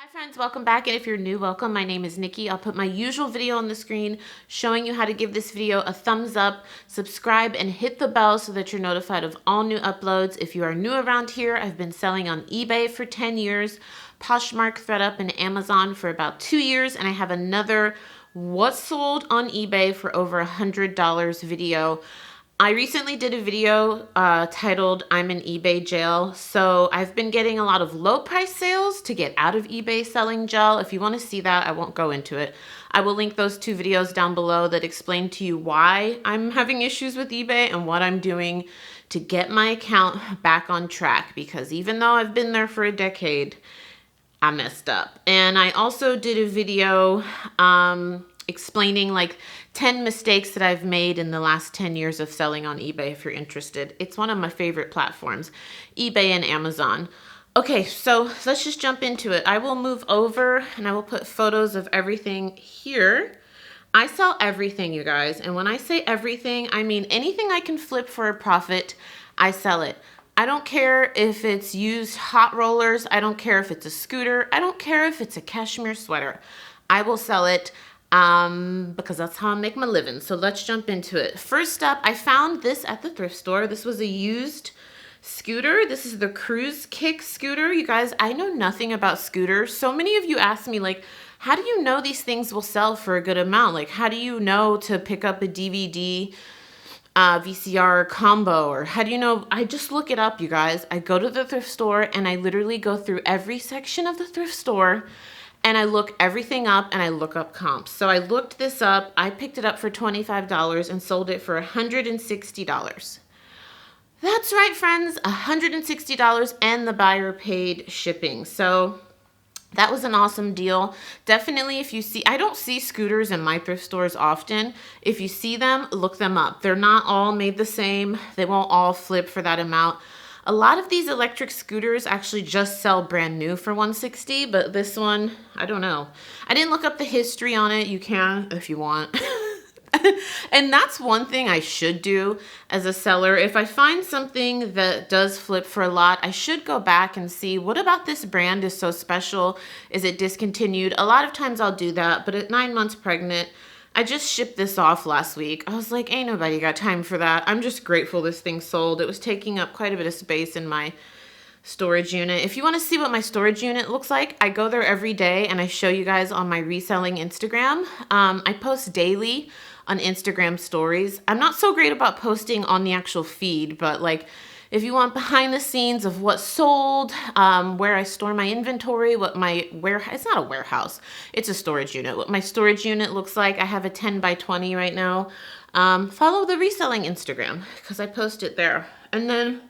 Hi friends, welcome back, and if you're new, welcome. My name is Nikki. I'll put my usual video on the screen showing you how to give this video a thumbs up, subscribe, and hit the bell so that you're notified of all new uploads. If you are new around here, I've been selling on eBay for 10 years, Poshmark, ThredUp, and Amazon for about 2 years, and I have another What's Sold on eBay for over $100 video. I recently did a video titled I'm in eBay jail. So I've been getting a lot of low price sales to get out of eBay selling jail. If you want to see that, I won't go into it. I will link those two videos down below that explain to you why I'm having issues with eBay and what I'm doing to get my account back on track, because even though I've been there for a decade, I messed up. And I also did a video explaining like 10 mistakes that I've made in the last 10 years of selling on eBay if you're interested. It's one of my favorite platforms, eBay and Amazon. Okay, so let's just jump into it. I will move over and I will put photos of everything here. I sell everything, you guys. And when I say everything, I mean anything I can flip for a profit, I sell it. I don't care if it's used hot rollers. I don't care if it's a scooter. I don't care if it's a cashmere sweater. I will sell it. Because that's how I make my living. So let's jump into it. First up, I found this at the thrift store. This was a used scooter. This is the Cruise Kick scooter. You guys, I know nothing about scooters. So many of you ask me, like, how do you know these things will sell for a good amount? Like, how do you know to pick up a DVD VCR combo? Or how do you know? I just look it up, you guys. I go to the thrift store and I literally go through every section of the thrift store and I look everything up and I look up comps. So I looked this up. I picked it up for $25 and sold it for $160. That's right, friends, $160, and the buyer paid shipping. So that was an awesome deal. Definitely, if you see, I don't see scooters in my thrift stores often. If you see them, look them up. They're not all made the same. They won't all flip for that amount. A lot of these electric scooters actually just sell brand new for $160, but this one, I don't know. I didn't look up the history on it. You can if you want. And that's one thing I should do as a seller. If I find something that does flip for a lot, I should go back and see, what about this brand is so special? Is it discontinued? A lot of times I'll do that, but at 9 months pregnant, I just shipped this off last week. I was like, ain't nobody got time for that. I'm just grateful this thing sold. It was taking up quite a bit of space in my storage unit. If you want to see what my storage unit looks like, I go there every day and I show you guys on my Reselling Instagram. I post daily on Instagram stories. I'm not so great about posting on the actual feed, but like, if you want behind the scenes of what sold, where I store my inventory, what my warehouse, it's not a warehouse, it's a storage unit. What my storage unit looks like, I have a 10 by 20 right now. Follow the Reselling Instagram because I post it there. And then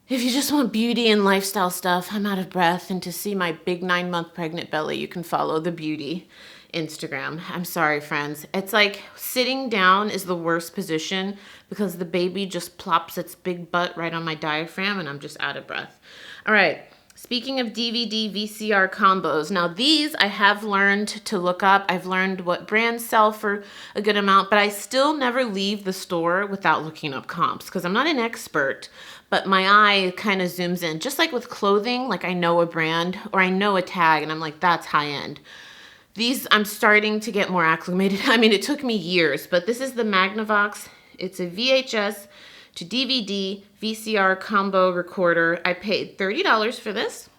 if you just want beauty and lifestyle stuff, I'm out of breath, and to see my big 9-month pregnant belly, you can follow the beauty Instagram. I'm sorry, friends. It's like sitting down is the worst position because the baby just plops its big butt right on my diaphragm and I'm just out of breath. All right. Speaking of DVD VCR combos, now these I have learned to look up. I've learned what brands sell for a good amount, but I still never leave the store without looking up comps because I'm not an expert, but my eye kind of zooms in. Just like with clothing, like I know a brand or I know a tag and I'm like, that's high end. These, I'm starting to get more acclimated. I mean, it took me years, but this is the Magnavox. It's a VHS to DVD VCR combo recorder. I paid $30 for this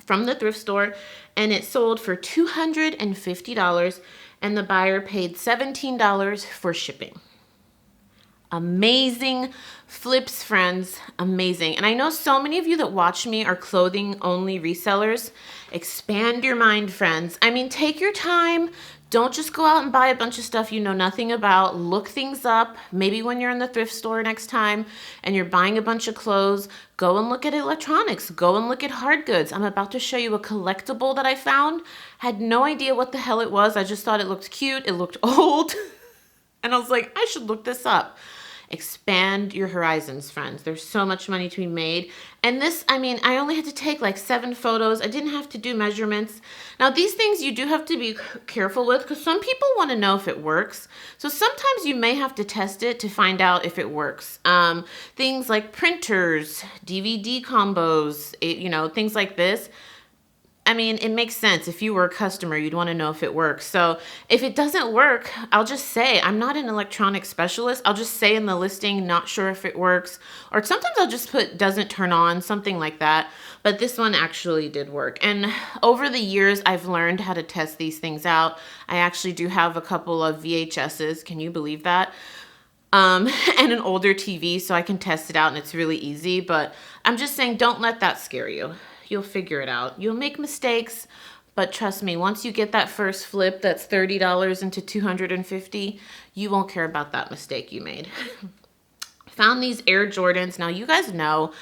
from the thrift store, and it sold for $250, and the buyer paid $17 for shipping. Amazing flips, friends. Amazing. And I know so many of you that watch me are clothing only resellers. Expand your mind, friends. I mean, take your time. Don't just go out and buy a bunch of stuff you know nothing about. Look things up. Maybe when you're in the thrift store next time and you're buying a bunch of clothes, go and look at electronics. Go and look at hard goods. I'm about to show you a collectible that I found. Had no idea what the hell it was. I just thought it looked cute. It looked old. And I was like, I should look this up. Expand your horizons, friends. There's so much money to be made. And this, I mean, I only had to take like 7 photos. I didn't have to do measurements. Now, these things you do have to be careful with because some people want to know if it works. So sometimes you may have to test it to find out if it works. Things like printers, DVD combos, things like this. I mean, it makes sense. If you were a customer, you'd want to know if it works. So if it doesn't work, I'll just say, I'm not an electronics specialist. I'll just say in the listing, not sure if it works. Or sometimes I'll just put doesn't turn on, something like that. But this one actually did work. And over the years, I've learned how to test these things out. I actually do have a couple of VHSs. Can you believe that? And an older TV, so I can test it out, and it's really easy. But I'm just saying, don't let that scare you. You'll figure it out. You'll make mistakes, but trust me, once you get that first flip that's $30 into $250, you won't care about that mistake you made. Found these Air Jordans. Now, you guys know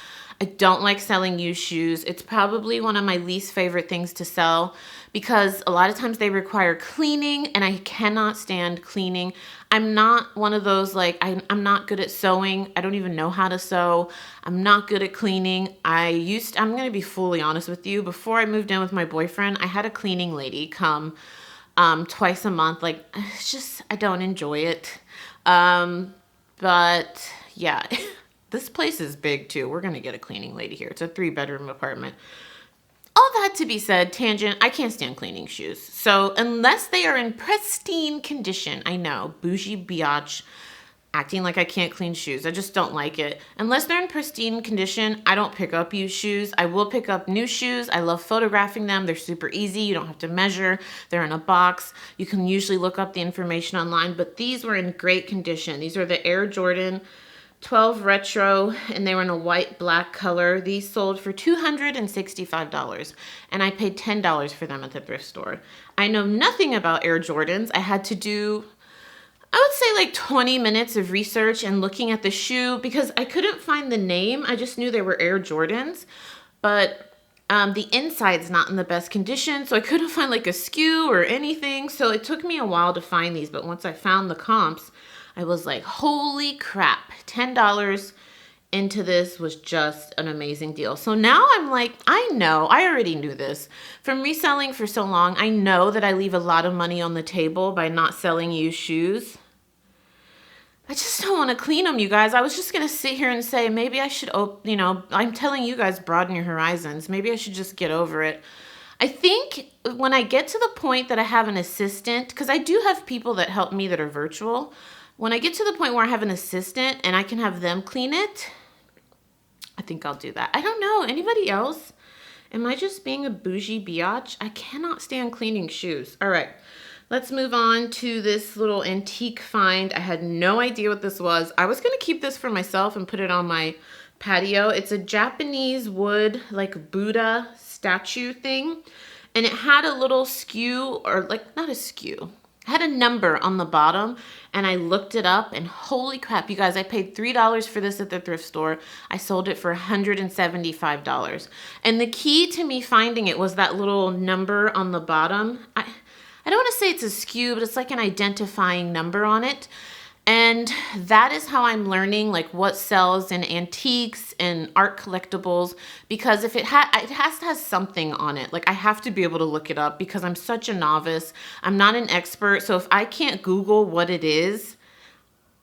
I don't like selling used shoes. It's probably one of my least favorite things to sell because a lot of times they require cleaning, and I cannot stand cleaning. I'm not one of those, like, I'm not good at sewing. I don't even know how to sew. I'm not good at cleaning. I'm going to be fully honest with you. Before I moved in with my boyfriend, I had a cleaning lady come twice a month. Like, it's just, I don't enjoy it. But yeah, this place is big too. We're going to get a cleaning lady here. It's a 3-bedroom apartment. All that to be said, tangent, I can't stand cleaning shoes. So unless they are in pristine condition, I know, bougie biatch, acting like I can't clean shoes. I just don't like it. Unless they're in pristine condition, I don't pick up used shoes. I will pick up new shoes. I love photographing them. They're super easy. You don't have to measure. They're in a box. You can usually look up the information online, but these were in great condition. These are the Air Jordan 12 Retro, and they were in a white black color. These sold for $265, and I paid $10 for them at the thrift store. I know nothing about Air Jordans. I had to do, I would say, like 20 minutes of research and looking at the shoe because I couldn't find the name. I just knew they were Air Jordans, but the inside's not in the best condition, so I couldn't find like a SKU or anything. So it took me a while to find these, but once I found the comps, I was like, holy crap, $10 into this was just an amazing deal. So now I'm like, I already knew this. From reselling for so long, I know that I leave a lot of money on the table by not selling used shoes. I just don't want to clean them, you guys. I was just going to sit here and say, maybe I should, I'm telling you guys, broaden your horizons. Maybe I should just get over it. I think when I get to the point that I have an assistant, because I do have people that help me that are virtual. When I get to the point where I have an assistant and I can have them clean it, I think I'll do that. I don't know. Anybody else? Am I just being a bougie biatch? I cannot stand cleaning shoes. All right. Let's move on to this little antique find. I had no idea what this was. I was going to keep this for myself and put it on my patio. It's a Japanese wood, like Buddha statue thing. And it had a little skew, or like, not a skew. Had a number on the bottom, and I looked it up, and holy crap, you guys, I paid $3 for this at the thrift store. I sold it for $175. And the key to me finding it was that little number on the bottom. I don't want to say it's a SKU, but it's like an identifying number on it. And that is how I'm learning like what sells in antiques and art collectibles, because if it has to have something on it. Like I have to be able to look it up because I'm such a novice. I'm not an expert. So if I can't Google what it is,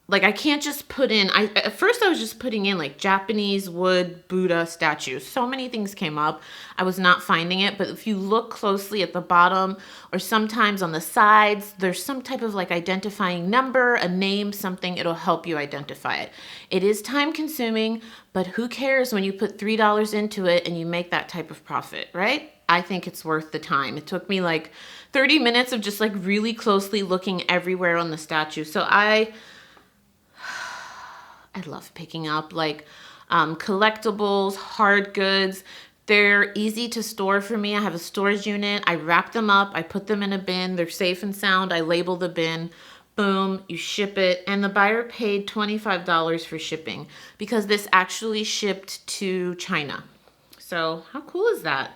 like I can't just put in, at first I was just putting in like Japanese wood Buddha statues. So many things came up. I was not finding it, but if you look closely at the bottom or sometimes on the sides, there's some type of like identifying number, a name, something, it'll help you identify it. It is time consuming, but who cares when you put $3 into it and you make that type of profit, right? I think it's worth the time. It took me like 30 minutes of just like really closely looking everywhere on the statue. So I love picking up like collectibles, hard goods. They're easy to store for me. I have a storage unit. I wrap them up. I put them in a bin. They're safe and sound. I label the bin. Boom, you ship it. And the buyer paid $25 for shipping because this actually shipped to China. So how cool is that?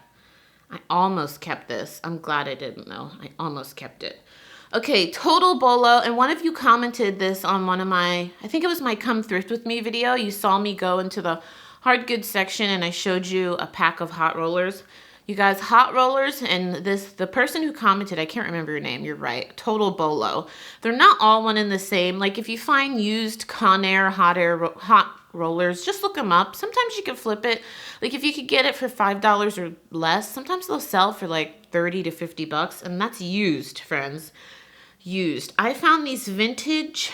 I almost kept this. I'm glad I didn't though. I almost kept it. Okay, total bolo, and one of you commented this on one of my, I think it was my Come Thrift With Me video. You saw me go into the hard goods section and I showed you a pack of hot rollers. You guys, hot rollers, and the person who commented, I can't remember your name, you're right, total bolo. They're not all one and the same. Like if you find used Conair hot rollers. Just look them up. Sometimes you can flip it. Like if you could get it for $5 or less, sometimes they'll sell for like 30 to 50 bucks, and that's used, friends. Used. I found these vintage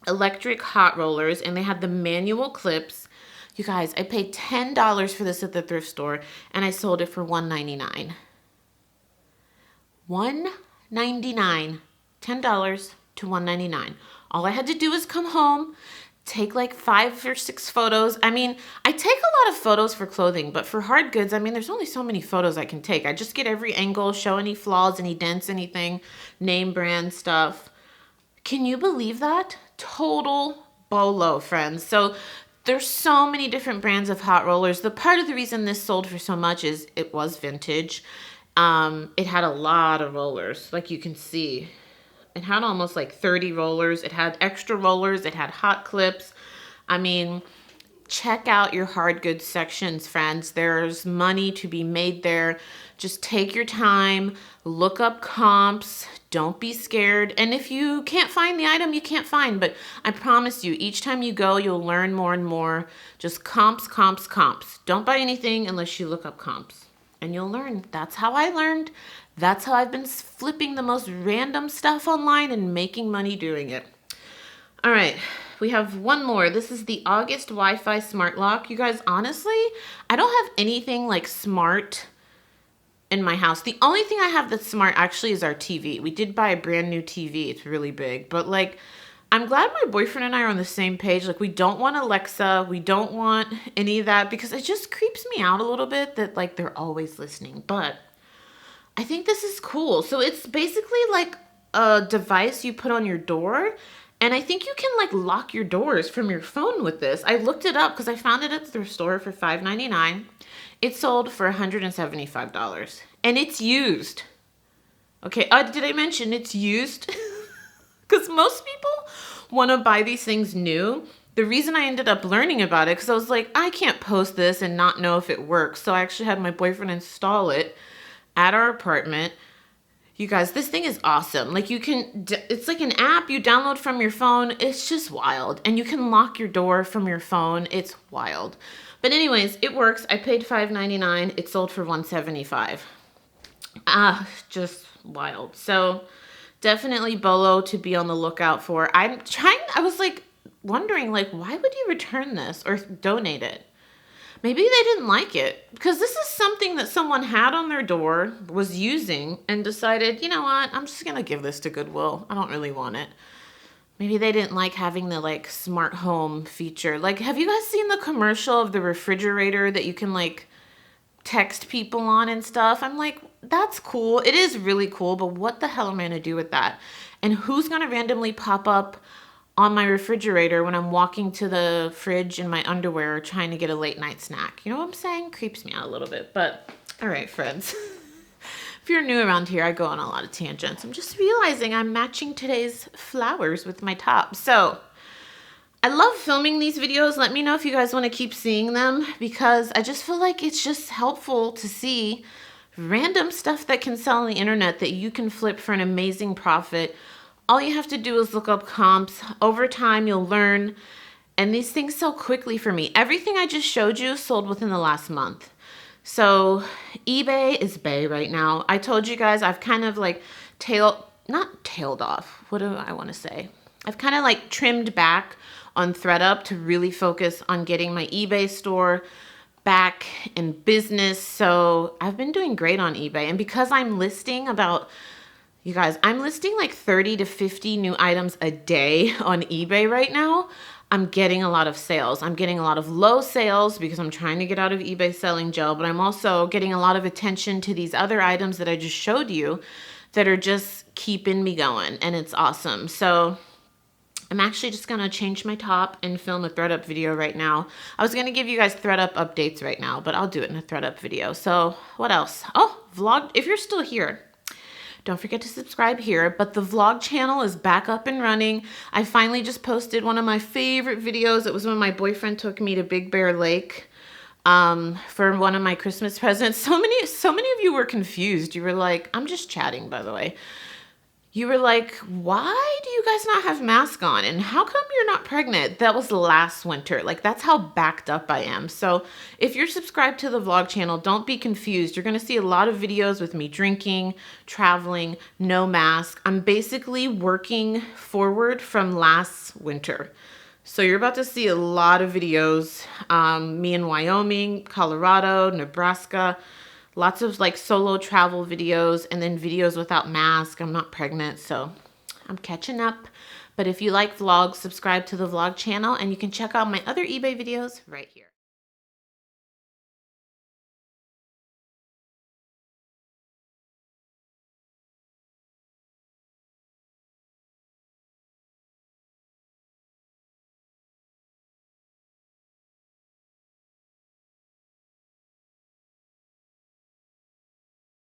electric hot rollers, and they had the manual clips. You guys, I paid $10 for this at the thrift store, and I sold it for $1.99. $1.99. $10 to $1.99. All I had to do was come home, take like 5 or 6 photos. I mean, I take a lot of photos for clothing, but for hard goods, I mean, there's only so many photos I can take. I just get every angle, show any flaws, any dents, anything, name brand stuff. Can you believe that? Total bolo, friends. So there's so many different brands of hot rollers. The part of the reason this sold for so much is it was vintage. It had a lot of rollers, like you can see. It had almost like 30 rollers. It had extra rollers. It had hot clips. I mean, check out your hard goods sections, friends. There's money to be made there. Just take your time, look up comps. Don't be scared. And if you can't find the item, you can't find. But I promise you, each time you go, you'll learn more and more. Just comps, comps, comps. Don't buy anything unless you look up comps. And you'll learn. That's how I learned. That's how I've been flipping the most random stuff online and making money doing it. All right, we have one more. This is the August Wi-Fi smart lock. You guys, honestly, I don't have anything like smart in my house. The only thing I have that's smart actually is our TV. We did buy a brand new TV. It's really big, but like, I'm glad my boyfriend and I are on the same page. Like, we don't want Alexa. We don't want any of that because it just creeps me out a little bit that like they're always listening. But I think this is cool. So it's basically like a device you put on your door. And I think you can like lock your doors from your phone with this. I looked it up because I found it at the thrift store for $5.99. It sold for $175. And it's used. Okay, did I mention it's used? Because most people want to buy these things new. The reason I ended up learning about it, because I was like, I can't post this and not know if it works. So I actually had my boyfriend install it at our apartment. You guys, this thing is awesome. Like you can, it's like an app you download from your phone. It's just wild. And you can lock your door from your phone. It's wild. But anyways, it works. I paid $5.99. It sold for $175. Just wild. So definitely bolo to be on the lookout for. I was like wondering like, why would you return this or donate it? Maybe they didn't like it because this is something that someone had on their door, was using, and decided, you know what, I'm just going to give this to Goodwill. I don't really want it. Maybe they didn't like having the like smart home feature. Like, have you guys seen the commercial of the refrigerator that you can like text people on and stuff? I'm like, that's cool. It is really cool, but what the hell am I going to do with that? And who's going to randomly pop up on my refrigerator when I'm walking to the fridge in my underwear trying to get a late night snack? You know what I'm saying? Creeps me out a little bit, but all right, friends. If you're new around here, I go on a lot of tangents. I'm just realizing I'm matching today's flowers with my top. So I love filming these videos. Let me know if you guys want to keep seeing them because I just feel like it's just helpful to see random stuff that can sell on the internet that you can flip for an amazing profit. All you have to do is look up comps. Over time, you'll learn. And these things sell quickly for me. Everything I just showed you sold within the last month. So eBay is bae right now. I told you guys I've kind of like not tailed off. What do I want to say? I've kind of like trimmed back on ThredUp to really focus on getting my eBay store back in business. So I've been doing great on eBay. And because I'm listing you guys, I'm listing like 30 to 50 new items a day on eBay right now. I'm getting a lot of sales. I'm getting a lot of low sales because I'm trying to get out of eBay selling gel, but I'm also getting a lot of attention to these other items that I just showed you that are just keeping me going, and it's awesome. So I'm actually just gonna change my top and film a ThredUp video right now. I was gonna give you guys ThredUp updates right now, but I'll do it in a ThredUp video. So what else? Oh, vlog, if you're still here, don't forget to subscribe here, but the vlog channel is back up and running. I finally just posted one of my favorite videos. It was when my boyfriend took me to Big Bear Lake for one of my Christmas presents. So many of you were confused. You were like, I'm just chatting, by the way. You were like, why do you guys not have masks on? And how come you're not pregnant? That was last winter. Like, that's how backed up I am. So if you're subscribed to the vlog channel, don't be confused. You're gonna see a lot of videos with me drinking, traveling, no mask. I'm basically working forward from last winter. So you're about to see a lot of videos, me in Wyoming, Colorado, Nebraska, lots of like solo travel videos, and then videos without mask. I'm not pregnant, so I'm catching up. But if you like vlogs, subscribe to the vlog channel, and you can check out my other eBay videos right here.